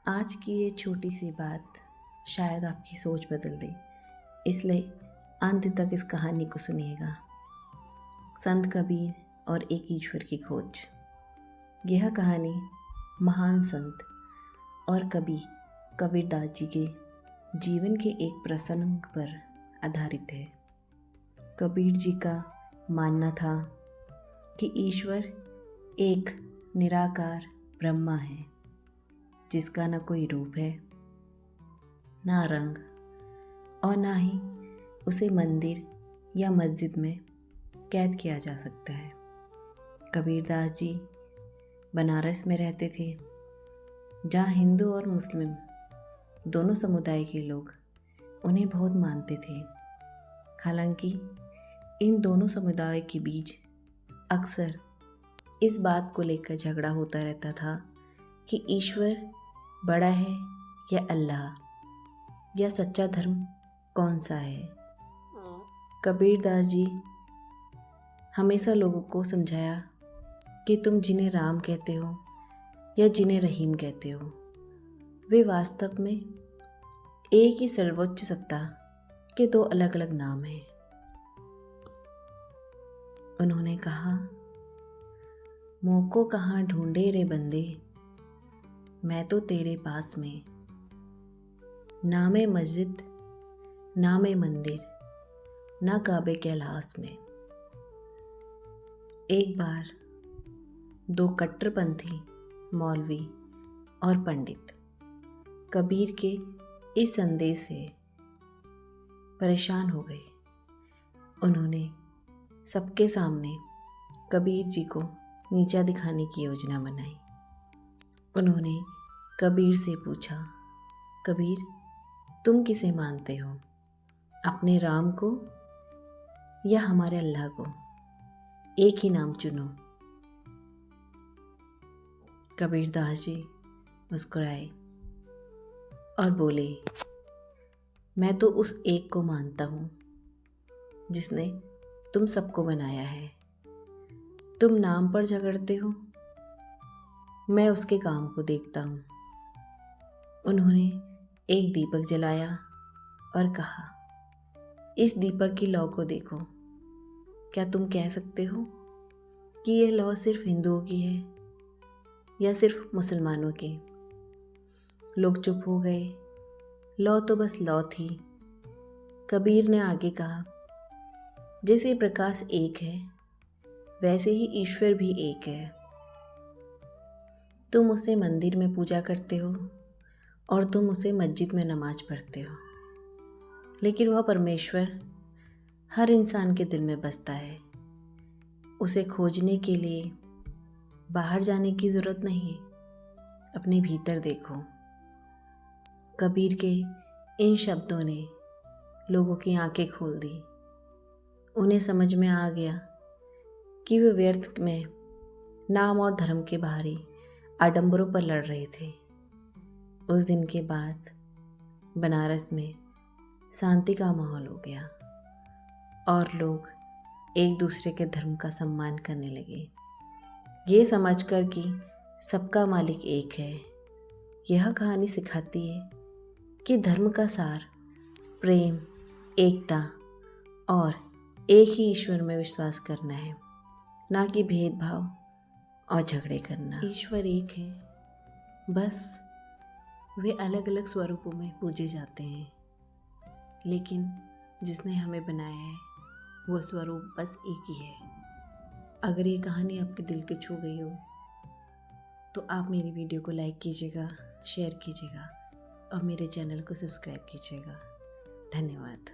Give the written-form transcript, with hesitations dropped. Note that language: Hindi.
आज की ये छोटी सी बात शायद आपकी सोच बदल दे, इसलिए अंत तक इस कहानी को सुनिएगा। संत कबीर और एक ईश्वर की खोज। यह कहानी महान संत और कवि कबीरदास जी के जीवन के एक प्रसंग पर आधारित है। कबीर जी का मानना था कि ईश्वर एक निराकार ब्रह्मा है, जिसका न कोई रूप है, ना रंग, और ना ही उसे मंदिर या मस्जिद में कैद किया जा सकता है। कबीरदास जी बनारस में रहते थे, जहाँ हिंदू और मुस्लिम दोनों समुदाय के लोग उन्हें बहुत मानते थे। हालांकि इन दोनों समुदाय के बीच अक्सर इस बात को लेकर झगड़ा होता रहता था कि ईश्वर बड़ा है या अल्लाह, या सच्चा धर्म कौन सा है। कबीरदास जी हमेशा लोगों को समझाया कि तुम जिन्हें राम कहते हो या जिन्हें रहीम कहते हो, वे वास्तव में एक ही सर्वोच्च सत्ता के दो अलग अलग नाम हैं। उन्होंने कहा, मोको कहाँ ढूंढे रे बंदे, मैं तो तेरे पास में। नामे मस्जिद नामे मंदिर, ना काबे कैलाश में। एक बार दो कट्टरपंथी मौलवी और पंडित कबीर के इस संदेश से परेशान हो गए। उन्होंने सबके सामने कबीर जी को नीचा दिखाने की योजना बनाई। उन्होंने कबीर से पूछा, कबीर, तुम किसे मानते हो, अपने राम को या हमारे अल्लाह को? एक ही नाम चुनो। कबीरदास जी मुस्कुराए और बोले, मैं तो उस एक को मानता हूँ जिसने तुम सबको बनाया है। तुम नाम पर झगड़ते हो, मैं उसके काम को देखता हूँ। उन्होंने एक दीपक जलाया और कहा, इस दीपक की लौ को देखो। क्या तुम कह सकते हो कि यह लौ सिर्फ हिंदुओं की है या सिर्फ मुसलमानों की? लोग चुप हो गए। लौ तो बस लौ थी। कबीर ने आगे कहा, जैसे प्रकाश एक है, वैसे ही ईश्वर भी एक है। तुम उसे मंदिर में पूजा करते हो और तुम उसे मस्जिद में नमाज पढ़ते हो, लेकिन वह परमेश्वर हर इंसान के दिल में बसता है। उसे खोजने के लिए बाहर जाने की ज़रूरत नहीं है, अपने भीतर देखो। कबीर के इन शब्दों ने लोगों की आंखें खोल दी। उन्हें समझ में आ गया कि वे व्यर्थ में नाम और धर्म के बाहरी आडंबरों पर लड़ रहे थे। उस दिन के बाद बनारस में शांति का माहौल हो गया और लोग एक दूसरे के धर्म का सम्मान करने लगे, ये समझकर कि सबका मालिक एक है। यह कहानी सिखाती है कि धर्म का सार प्रेम, एकता और एक ही ईश्वर में विश्वास करना है, ना कि भेदभाव और झगड़े करना। ईश्वर एक है, बस वे अलग अलग स्वरूपों में पूजे जाते हैं, लेकिन जिसने हमें बनाया है वो स्वरूप बस एक ही है। अगर ये कहानी आपके दिल के छू गई हो तो आप मेरी वीडियो को लाइक कीजिएगा, शेयर कीजिएगा और मेरे चैनल को सब्सक्राइब कीजिएगा। धन्यवाद।